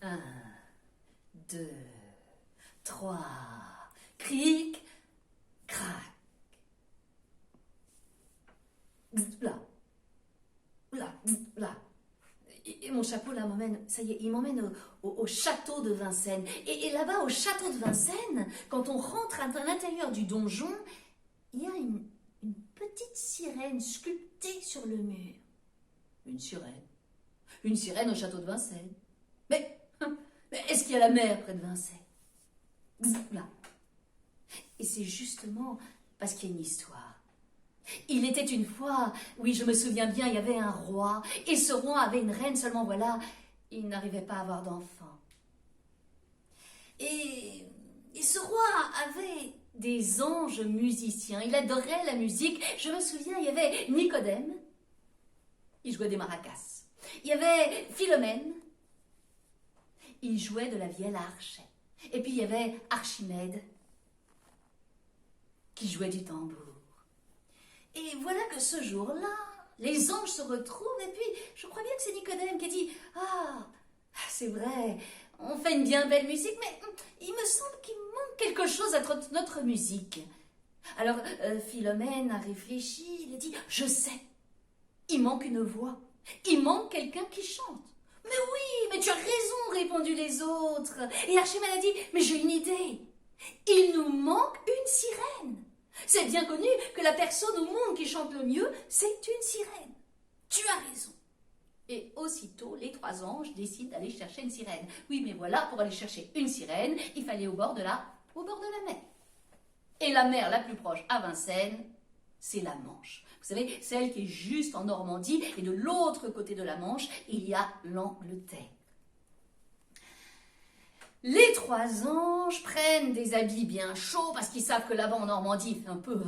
Un, deux, trois, cric, crac. Là, là, là. Et mon chapeau là m'emmène, ça y est, il m'emmène au château de Vincennes. Et là-bas, au château de Vincennes, quand on rentre à l'intérieur du donjon, il y a une petite sirène sculptée sur le mur. Une sirène. Une sirène au château de Vincennes. Mais est-ce qu'il y a la mer près de Vincennes? Là. Et c'est justement parce qu'il y a une histoire. Il était une fois, oui, je me souviens bien, il y avait un roi, et ce roi avait une reine, seulement voilà, il n'arrivait pas à avoir d'enfant. Et ce roi avait des anges musiciens, il adorait la musique. Je me souviens, il y avait Nicodème, il jouait des maracas. Il y avait Philomène, il jouait de la vielle à archet. Et puis il y avait Archimède, qui jouait du tambour. Et voilà que ce jour-là, les anges se retrouvent, et puis je crois bien que c'est Nicodème qui a dit « Ah, c'est vrai, on fait une bien belle musique, mais il me semble qu'il manque quelque chose à notre musique. » Alors Philomène a réfléchi, il a dit « Je sais, il manque une voix, il manque quelqu'un qui chante. » « Mais oui, mais tu as raison, répondu les autres. Et Archimède a dit « Mais j'ai une idée, il nous manque une sirène. » C'est bien connu que la personne au monde qui chante le mieux, c'est une sirène. Tu as raison. Et aussitôt, les trois anges décident d'aller chercher une sirène. Oui, mais voilà, pour aller chercher une sirène, il fallait au bord de la mer. Et la mer la plus proche à Vincennes, c'est la Manche. Vous savez, celle qui est juste en Normandie, et de l'autre côté de la Manche, il y a l'Angleterre. Les trois anges prennent des habits bien chauds parce qu'ils savent que là-bas en Normandie il fait un peu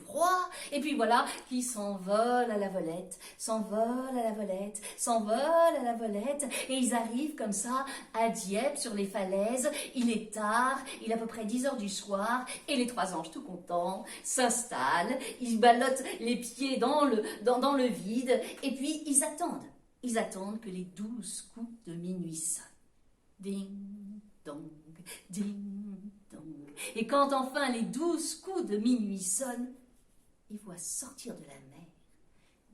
froid. Et puis voilà, qui s'envolent à la volette, s'envolent à la volette, s'envolent à la volette. Et ils arrivent comme ça à Dieppe sur les falaises. Il est tard, il est à peu près 10 heures du soir. Et les trois anges tout contents s'installent. Ils ballottent les pieds dans le vide. Et puis ils attendent. Ils attendent que les 12 coups de minuit sonnent. Ding, dong, ding, dong. Et quand enfin les 12 coups de minuit sonnent, ils voient sortir de la mer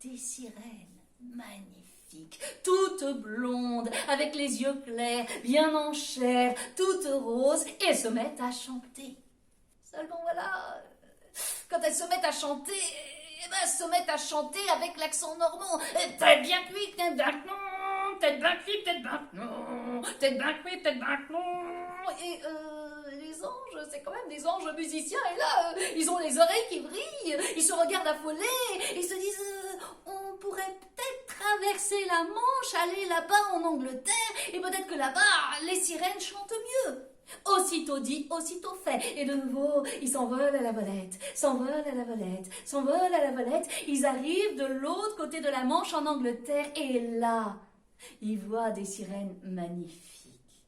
des sirènes magnifiques, toutes blondes, avec les yeux clairs, bien en chair, toutes roses, et elles se mettent à chanter. Seulement voilà, quand elles se mettent à chanter, elles se mettent à chanter avec l'accent normand. Tête bien cuite, tête bien non, tête bien cuite, tête bien non, tête bien cuite, tête bien non. Et les anges, c'est quand même des anges musiciens, et là, ils ont les oreilles qui brillent, ils se regardent affolés, ils se disent, on pourrait peut-être traverser la Manche, aller là-bas en Angleterre, et peut-être que là-bas, les sirènes chantent mieux. Aussitôt dit, aussitôt fait. Et de nouveau, ils s'envolent à la volette, s'envolent à la volette, s'envolent à la volette. Ils arrivent de l'autre côté de la Manche en Angleterre. Et là, ils voient des sirènes magnifiques.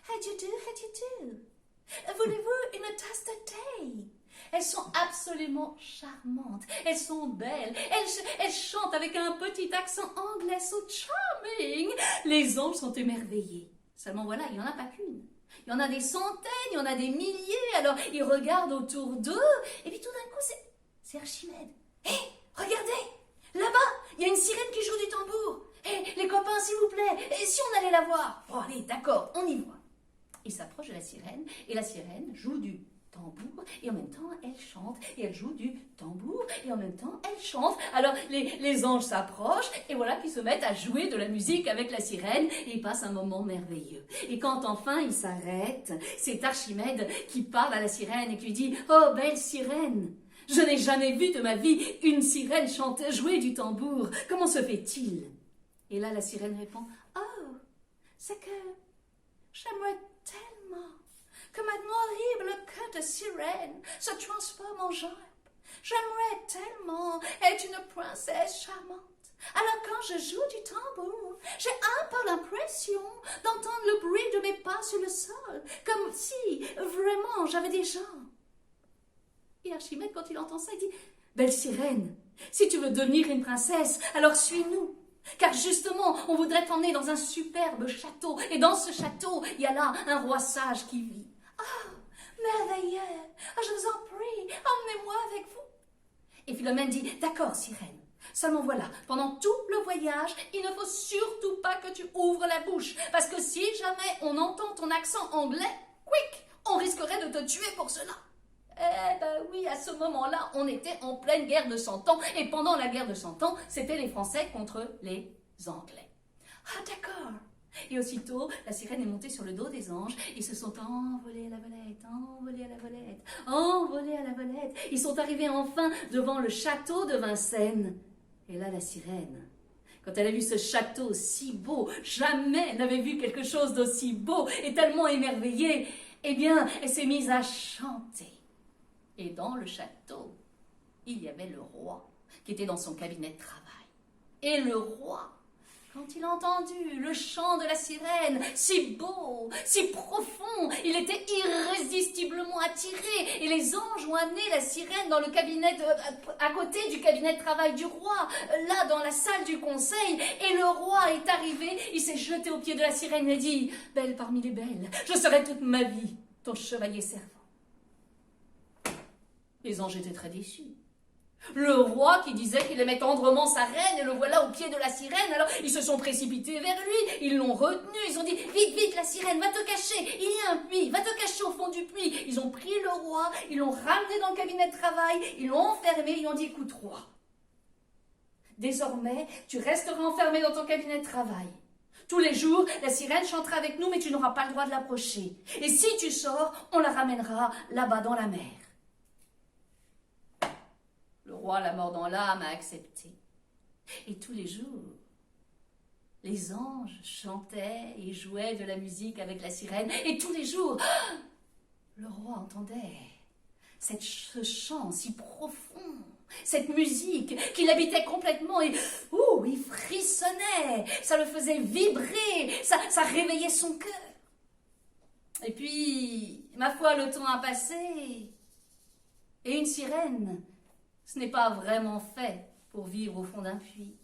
How do you do, how do you do? Voulez-vous une tasse de thé? Elles sont absolument charmantes, elles sont belles, elles chantent avec un petit accent anglais, so charming. Les anges sont émerveillés. Seulement voilà, il n'y en a pas qu'une. Il y en a des centaines, il y en a des milliers, alors ils regardent autour d'eux, et puis tout d'un coup, c'est Archimède. Hé, regardez, là-bas, il y a une sirène qui joue du tambour. Hé, les copains, s'il vous plaît, et si on allait la voir? Bon, allez, d'accord, on y va. Il s'approche de la sirène, et la sirène joue du tambour, et en même temps, elle chante, et elle joue du tambour, et en même temps, elle chante. Alors, les anges s'approchent, et voilà qu'ils se mettent à jouer de la musique avec la sirène, et ils passent un moment merveilleux. Et quand enfin ils s'arrêtent, c'est Archimède qui parle à la sirène et qui lui dit « Oh, belle sirène, je n'ai jamais vu de ma vie une sirène chanter, jouer du tambour. Comment se fait-il » Et là, la sirène répond « Oh, c'est que j'aimerais tellement que ma horrible queue de sirène se transforme en jambe. J'aimerais tellement être une princesse charmante. Alors quand je joue du tambour, j'ai un peu l'impression d'entendre le bruit de mes pas sur le sol, comme si vraiment j'avais des jambes. » Et Archimède, quand il entend ça, il dit « Belle sirène, si tu veux devenir une princesse, alors suis-nous. Car justement, on voudrait t'emmener dans un superbe château. Et dans ce château, il y a là un roi sage qui vit. Ah, merveilleux! Ah, je vous en prie, emmenez-moi avec vous. Et Philomèle dit, d'accord, sirène. Seulement voilà, pendant tout le voyage, il ne faut surtout pas que tu ouvres la bouche. Parce que si jamais on entend ton accent anglais, quick, on risquerait de te tuer pour cela. Eh ben oui, à ce moment-là, on était en pleine guerre de 100 ans. Et pendant la guerre de 100 ans, c'était les Français contre les Anglais. Ah d'accord. Et aussitôt, la sirène est montée sur le dos des anges. Ils se sont envolés à la volette, envolés à la volette, envolés à la volette. Ils sont arrivés enfin devant le château de Vincennes. Et là, la sirène, quand elle a vu ce château si beau, jamais n'avait vu quelque chose d'aussi beau et tellement émerveillée, eh bien, elle s'est mise à chanter. Et dans le château, il y avait le roi qui était dans son cabinet de travail. Et le roi, quand il a entendu le chant de la sirène, si beau, si profond, il était irrésistiblement attiré. Et les anges ont amené la sirène dans le cabinet, à côté du cabinet de travail du roi, là dans la salle du conseil. Et le roi est arrivé, il s'est jeté aux pieds de la sirène et dit « Belle parmi les belles, je serai toute ma vie ton chevalier servant. » Les anges étaient très déçus. Le roi qui disait qu'il aimait tendrement sa reine, et le voilà au pied de la sirène, alors ils se sont précipités vers lui, ils l'ont retenu, ils ont dit « Vite, vite, la sirène, va te cacher, il y a un puits, va te cacher au fond du puits. » Ils ont pris le roi, ils l'ont ramené dans le cabinet de travail, ils l'ont enfermé, ils ont dit « Écoute, roi, désormais, tu resteras enfermé dans ton cabinet de travail. Tous les jours, la sirène chantera avec nous, mais tu n'auras pas le droit de l'approcher. Et si tu sors, on la ramènera là-bas dans la mer. » Le roi, la mort dans l'âme, a accepté. Et tous les jours, les anges chantaient et jouaient de la musique avec la sirène. Et tous les jours, le roi entendait ce chant si profond, cette musique qui l'habitait complètement et il frissonnait, ça le faisait vibrer, ça réveillait son cœur. Et puis, ma foi, le temps a passé et une sirène, ce n'est pas vraiment fait pour vivre au fond d'un puits.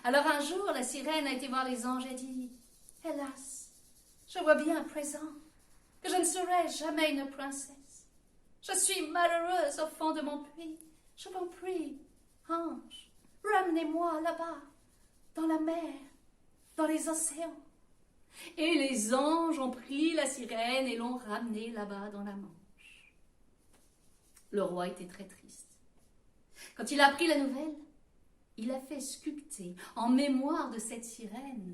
Alors un jour, la sirène a été voir les anges et dit « Hélas, je vois bien à présent que je ne serai jamais une princesse. Je suis malheureuse au fond de mon puits. Je vous prie, ange, ramenez-moi là-bas, dans la mer, dans les océans. » Et les anges ont pris la sirène et l'ont ramenée là-bas dans la Manche. Le roi était très triste. Quand il a appris la nouvelle, il a fait sculpter, en mémoire de cette sirène,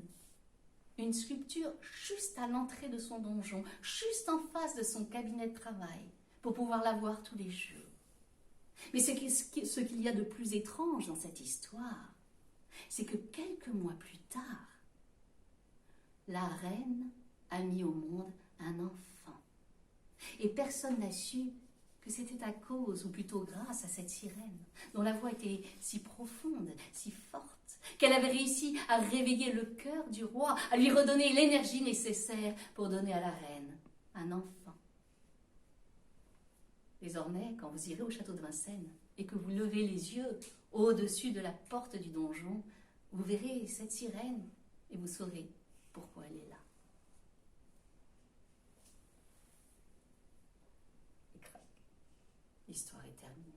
une sculpture juste à l'entrée de son donjon, juste en face de son cabinet de travail, pour pouvoir la voir tous les jours. Mais ce qu'il y a de plus étrange dans cette histoire, c'est que quelques mois plus tard, la reine a mis au monde un enfant. Et personne n'a su que c'était à cause, ou plutôt grâce à cette sirène, dont la voix était si profonde, si forte, qu'elle avait réussi à réveiller le cœur du roi, à lui redonner l'énergie nécessaire pour donner à la reine un enfant. Désormais, quand vous irez au château de Vincennes et que vous levez les yeux au-dessus de la porte du donjon, vous verrez cette sirène et vous saurez pourquoi elle est là. Et crac, l'histoire est terminée.